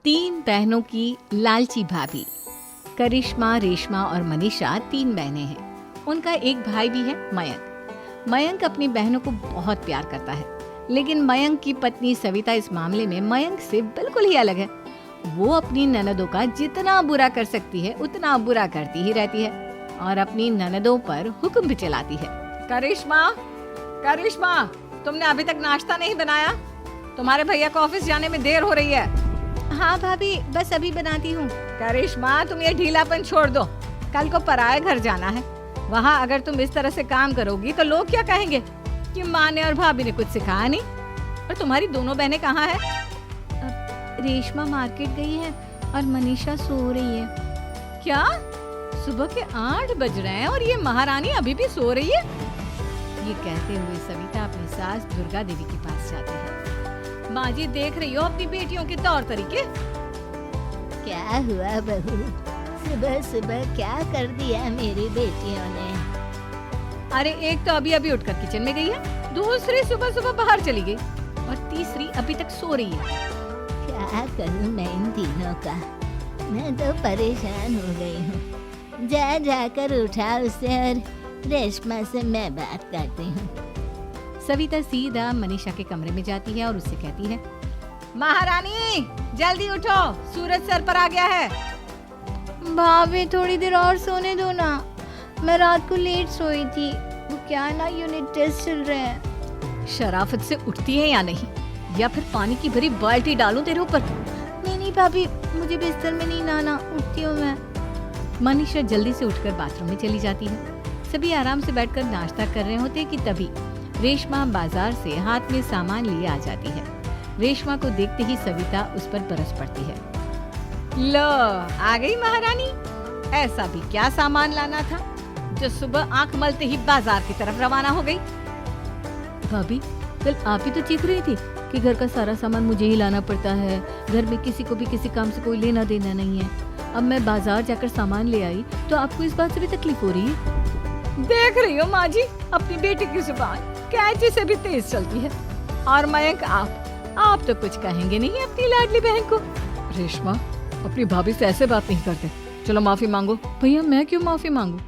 तीन बहनों की लालची भाभी। करिश्मा, रेशमा और मनीषा तीन बहनें हैं। उनका एक भाई भी है, मयंक। मयंक अपनी बहनों को बहुत प्यार करता है, लेकिन मयंक की पत्नी सविता इस मामले में मयंक से बिल्कुल ही अलग है। वो अपनी ननदों का जितना बुरा कर सकती है उतना बुरा करती ही रहती है और अपनी ननदों पर हुक्म भी चलाती है। करिश्मा, करिश्मा, तुमने अभी तक नाश्ता नहीं बनाया? तुम्हारे भैया को ऑफिस जाने में देर हो रही है। हाँ भाभी, बस अभी बनाती हूँ। करिश्मा, तुम ये ढीलापन छोड़ दो। कल को पराये घर जाना है। वहाँ अगर तुम इस तरह से काम करोगी तो लोग क्या कहेंगे कि माँ ने और भाभी ने कुछ सिखाया नहीं। और तुम्हारी दोनों बहनें कहाँ है? रेशमा मार्केट गई है और मनीषा सो रही है। क्या? सुबह के 8 बज रहे हैं और ये महारानी अभी भी सो रही है? ये कहते हुए सविता अपनी सास दुर्गा देवी के पास जाती है। माँ जी, देख रही हो अपनी बेटियों के तौर तरीके? क्या हुआ बहू, सुबह सुबह क्या कर दिया मेरी बेटियों ने? अरे एक तो अभी अभी उठकर किचन में गई है, दूसरी सुबह सुबह बाहर चली गई और तीसरी अभी तक सो रही है। क्या करूं मैं इन तीनों का, मैं तो परेशान हो गई हूँ। जा जाकर उठा उसे और रेशमा से मैं बात करती हूँ। सविता सीधा मनीषा के कमरे में जाती है और उससे कहती है, महारानी जल्दी उठो, सूरज सर पर आ गया है। भाभी थोड़ी देर और सोने दो ना, मैं रात को लेट सोई थी। वो क्या ना यूनिट टेस्ट चल रहे हैं। शराफत से उठती है या नहीं, या फिर पानी की भरी बाल्टी डालूं तेरे ऊपर? नहीं भाभी, मुझे बिस्तर में नहीं लाना, उठती हूँ मैं। मनीषा जल्दी से उठकर बाथरूम में चली जाती है। सभी आराम से बैठकर नाश्ता कर रहे होते कि तभी रेशमा बाजार से हाथ में सामान लिए आ जाती है। रेशमा को देखते ही सविता उस पर बरस पड़ती है। लो, आ गई महारानी। ऐसा भी क्या सामान लाना था जो सुबह आंख मलते ही बाजार की तरफ रवाना हो गई? भाभी, कल आप ही तो चीख रही थी कि घर का सारा सामान मुझे ही लाना पड़ता है, घर में किसी को भी किसी काम से कोई लेना देना नहीं है। अब मैं बाजार जाकर सामान ले आई तो आपको इस बात से भी तकलीफ हो रही है? देख रही हो माँ जी, अपनी बेटी की जुबान कैंची से भी तेज चलती है। और मयंक, आप तो कुछ कहेंगे नहीं अपनी लाडली बहन को। रेशमा, अपनी भाभी से ऐसे बात नहीं करते। चलो माफी मांगो। भैया, मैं क्यों माफी मांगू?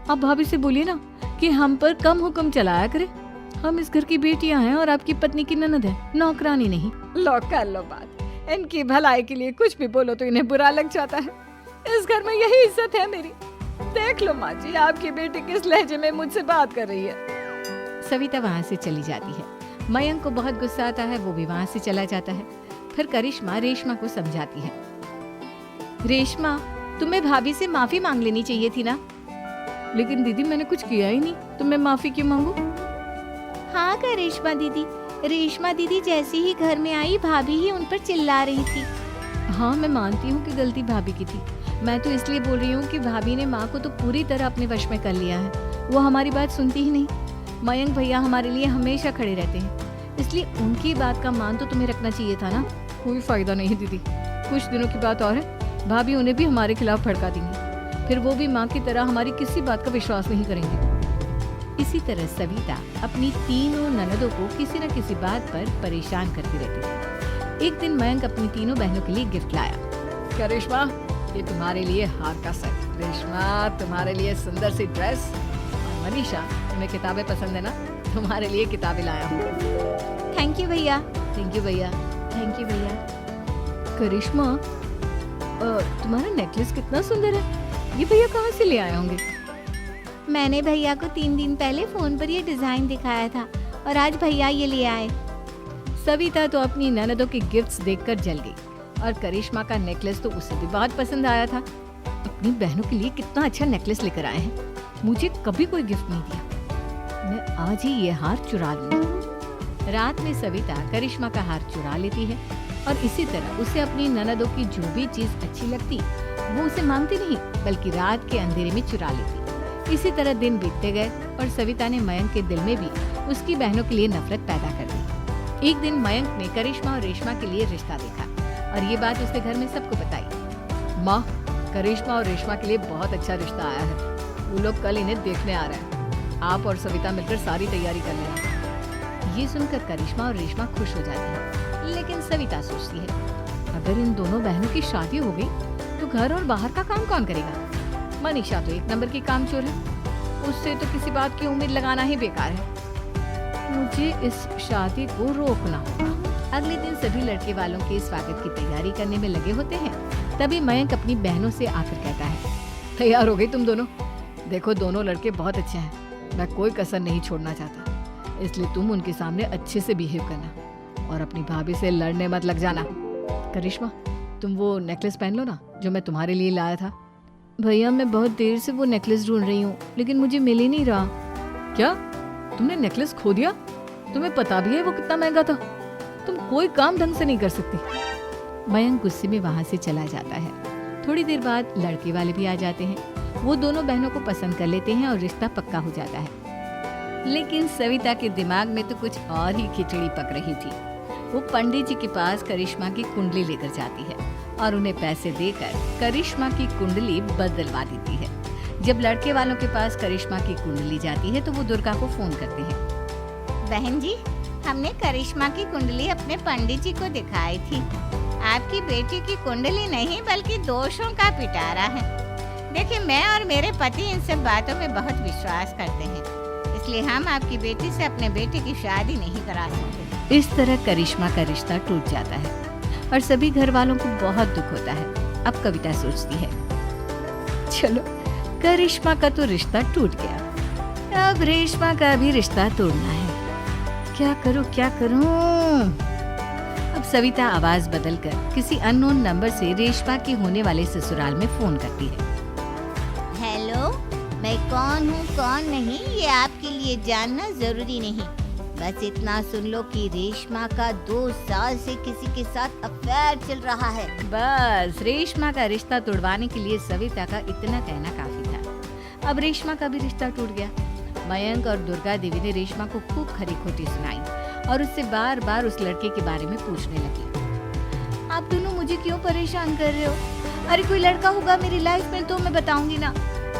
आप भाभी से बोलिए ना कि हम पर कम हुक्म चलाया करे। हम इस घर की बेटियां हैं और आपकी पत्नी की ननद है, नौकरानी नहीं। लो कर लो बात। इनकी भलाई के लिए कुछ भी बोलो तो इन्हें बुरा लग जाता है। इस घर में यही इज्जत है मेरी। देख लो माँ जी, आपकी बेटी किस लहजे में मुझसे बात कर रही है। सविता वहाँ से चली जाती है। मयंक को बहुत गुस्सा आता है, वो भी वहाँ से चला जाता है। फिर करिश्मा रेशमा को समझाती है, रेशमा, तुम्हें भाभी से माफी मांग लेनी चाहिए थी ना। लेकिन दीदी, मैंने कुछ किया ही नहीं, तो मैं माफी क्यों मांगू? हाँ करिश्मा दीदी, रेशमा दीदी जैसे ही घर में आई भाभी ही उन पर चिल्ला रही थी। हाँ, मैं मानती हूँ कि गलती भाभी की थी। मैं तो इसलिए बोल रही हूँ कि भाभी ने माँ को तो पूरी तरह अपने वश में कर लिया है। वो हमारी बात सुनती ही नहीं। मयंक भैया हमारे लिए हमेशा खड़े रहते हैं, इसलिए उनकी बात का मान तो तुम्हें रखना चाहिए था ना। कोई फायदा नहीं दीदी, कुछ दिनों की बात और है, भाभी उन्हें भी हमारे खिलाफ भड़का देंगी। फिर वो भी माँ की तरह हमारी किसी बात का विश्वास नहीं करेंगे। इसी तरह सविता अपनी तीनों ननदों को किसी न किसी बात पर परेशान करती रहती है। एक दिन मयंक अपनी तीनों बहनों के लिए गिफ्ट लाया। क्या रेशमा, ये तुम्हारे लिए हार का सेट। रेशमा, तुम्हारे लिए सुंदर सी ड्रेस। और मनीषा, तुम्हें किताबें पसंद है ना, तुम्हारे लिए किताबें लाया हूँ। थैंक यू भैया। थैंक यू भैया। थैंक यू भैया। करिश्मा, तुम्हारा नेकलेस कितना सुंदर है। ये भैया कहाँ से ले आए होंगे? मैंने भैया को 3 दिन पहले फोन पर ये डिजाइन दिखाया था और आज भैया ये ले आए। सविता तो अपनी ननदों के गिफ्ट्स देखकर जल गई और करिश्मा का नेकलेस तो उसे भी बहुत पसंद आया था। अपनी बहनों के लिए कितना अच्छा नेकलेस लेकर आए हैं, मुझे कभी कोई गिफ्ट नहीं दिया। मैं आज ही ये हार चुरा लूंगी। रात में सविता करिश्मा का हार चुरा लेती है और इसी तरह उसे अपनी ननदों की जो भी चीज अच्छी लगती वो उसे मांगती नहीं, बल्कि रात के अंधेरे में चुरा लेती। इसी तरह दिन बीतते गए और सविता ने मयंक के दिल में भी उसकी बहनों के लिए नफरत पैदा कर दी। एक दिन मयंक ने करिश्मा और रेशमा के लिए रिश्ता देखा और ये बात उसने घर में सबको बताई। माँ, करिश्मा और रेशमा के लिए बहुत अच्छा रिश्ता आया है। वो लोग कल इन्हें देखने आ रहे हैं। आप और सविता मिलकर सारी तैयारी कर लेना। ये सुनकर करिश्मा और रेशमा खुश हो जाती है, लेकिन सविता सोचती है, अगर इन दोनों बहनों की शादी हो गई तो घर और बाहर का काम कौन करेगा? मनीषा तो एक नंबर की कामचोर है, उससे तो किसी बात की उम्मीद लगाना ही बेकार है। मुझे इस शादी को रोकना होगा। अगले दिन सभी लड़के वालों के स्वागत की तैयारी करने में लगे होते हैं। तभी मयंक अपनी बहनों से आकर कहता है, तैयार हो गई तुम दोनों? देखो दोनों लड़के बहुत अच्छे हैं, मैं कोई कसर नहीं छोड़ना चाहता, इसलिए तुम उनके सामने अच्छे से बिहेव करना और अपनी भाभी से लड़ने मत लग जाना। करिश्मा, तुम वो नेकलेस पहन लो ना जो मैं तुम्हारे लिए लाया था। भैया मैं बहुत देर से वो नेकलेस ढूंढ रही हूँ, लेकिन मुझे मिल ही नहीं रहा। क्या तुमने नेकलेस खो दिया? तुम्हें पता भी है वो कितना महंगा था? तुम कोई काम ढंग से नहीं कर सकती। मयंक गुस्से में वहां से चला जाता है। थोड़ी देर बाद लड़के वाले भी आ जाते हैं। वो दोनों बहनों को पसंद कर लेते हैं और रिश्ता पक्का हो जाता है। लेकिन सविता के दिमाग में तो कुछ और ही खिचड़ी पक रही थी। वो पंडित जी के पास करिश्मा की कुंडली लेकर जाती है और उन्हें पैसे देकर करिश्मा की कुंडली बदलवा देती है। जब लड़के वालों के पास करिश्मा की कुंडली जाती है तो वो दुर्गा को फोन करते हैं। बहन जी, हमने करिश्मा की कुंडली अपने पंडित जी को दिखाई थी। आपकी बेटी की कुंडली नहीं बल्कि दोषों का पिटारा है। देखिए, मैं और मेरे पति इन सब बातों में बहुत विश्वास करते हैं, इसलिए हम आपकी बेटी से अपने बेटे की शादी नहीं करा सकते। इस तरह करिश्मा का रिश्ता टूट जाता है और सभी घर वालों को बहुत दुख होता है। अब कविता सोचती है, चलो करिश्मा का तो रिश्ता टूट गया, अब रेशमा का भी रिश्ता तोड़ना है। क्या करूं? अब सविता आवाज बदलकर किसी अननोन नंबर से रेशमा के होने वाले ससुराल में फोन करती है। हेलो, मैं कौन हूँ कौन नहीं ये आपके लिए जानना जरूरी नहीं। बस इतना सुन लो कि रेशमा का 2 साल से किसी के साथ अफेयर चल रहा है। बस रेशमा का रिश्ता तोड़वाने के लिए सविता का इतना कहना काफी था। अब रेशमा का भी रिश्ता टूट गया। मयंक और दुर्गा देवी ने रेशमा को खूब खरी खोटी सुनाई और उससे बार बार उस लड़के के बारे में पूछने लगी। आप दोनों मुझे क्यों परेशान कर रहे हो? अरे कोई लड़का होगा मेरी लाइफ में तो मैं बताऊंगी ना,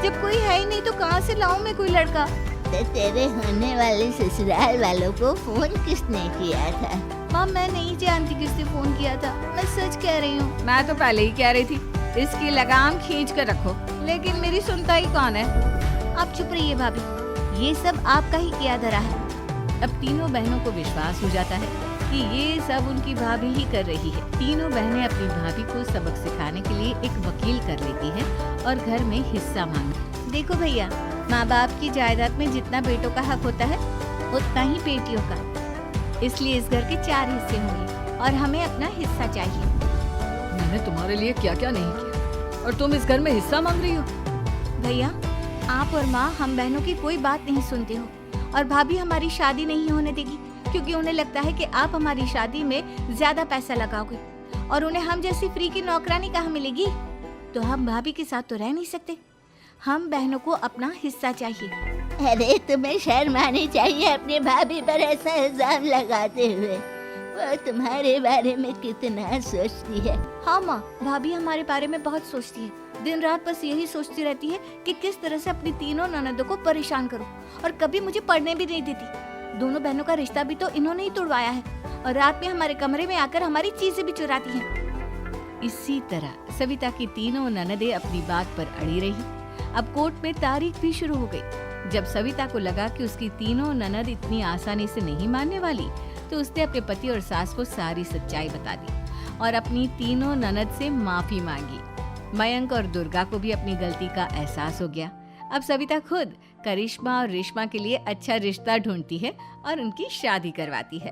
जब कोई है ही नहीं तो कहाँ से लाऊं मैं कोई लड़का? तो तेरे होने वाले ससुराल वालों को फोन किसने किया था? माँ मैं नहीं जानती किसने फोन किया था, मैं सच कह रही हूँ। मैं तो पहले ही कह रही थी इसकी लगाम खींच कर रखो, लेकिन मेरी सुनता ही कौन है। आप चुप रहिए भाभी, ये सब आपका ही किया धरा है। अब तीनों बहनों को विश्वास हो जाता है कि ये सब उनकी भाभी ही कर रही है। तीनों बहनें अपनी भाभी को सबक सिखाने के लिए एक वकील कर लेती हैं और घर में हिस्सा मांगती। देखो भैया, माँ बाप की जायदाद में जितना बेटों का हक होता है उतना ही बेटियों का, इसलिए इस घर के 4 हिस्से होंगे और हमें अपना हिस्सा चाहिए। मैंने तुम्हारे लिए क्या क्या नहीं किया और तुम इस घर में हिस्सा मांग रही हो? भैया, आप और माँ हम बहनों की कोई बात नहीं सुनते हो और भाभी हमारी शादी नहीं होने देगी क्योंकि उन्हें लगता है कि आप हमारी शादी में ज्यादा पैसा लगाओगे और उन्हें हम जैसी फ्री की नौकरानी कहाँ मिलेगी। तो हम भाभी के साथ तो रह नहीं सकते, हम बहनों को अपना हिस्सा चाहिए। अरे तुम्हें शर्म आनी चाहिए अपने भाभी पर ऐसा इल्जाम लगाते हुए। वो तुम्हारे बारे में कितना सोचती है। हाँ माँ, भाभी हमारे बारे में बहुत सोचती है। दिन रात बस यही सोचती रहती है कि किस तरह से अपनी तीनों ननदों को परेशान करूं और कभी मुझे पढ़ने भी नहीं देती। दोनों बहनों का रिश्ता भी तो इन्होंने ही तोड़वाया है और रात में हमारे कमरे में आकर हमारी चीजें भी चुराती हैं। इसी तरह सविता की तीनों ननदें अपनी बात पर अड़ी रही। अब कोर्ट में तारीख भी शुरू हो गई। जब सविता को लगा कि उसकी तीनों ननद इतनी आसानी से नहीं मानने वाली, तो उसने अपने पति और सास को सारी सच्चाई बता दी और अपनी तीनों ननद से माफी मांगी। मयंक और दुर्गा को भी अपनी गलती का एहसास हो गया। अब सविता खुद करिश्मा और रेशमा के लिए अच्छा रिश्ता ढूंढती है और उनकी शादी करवाती है।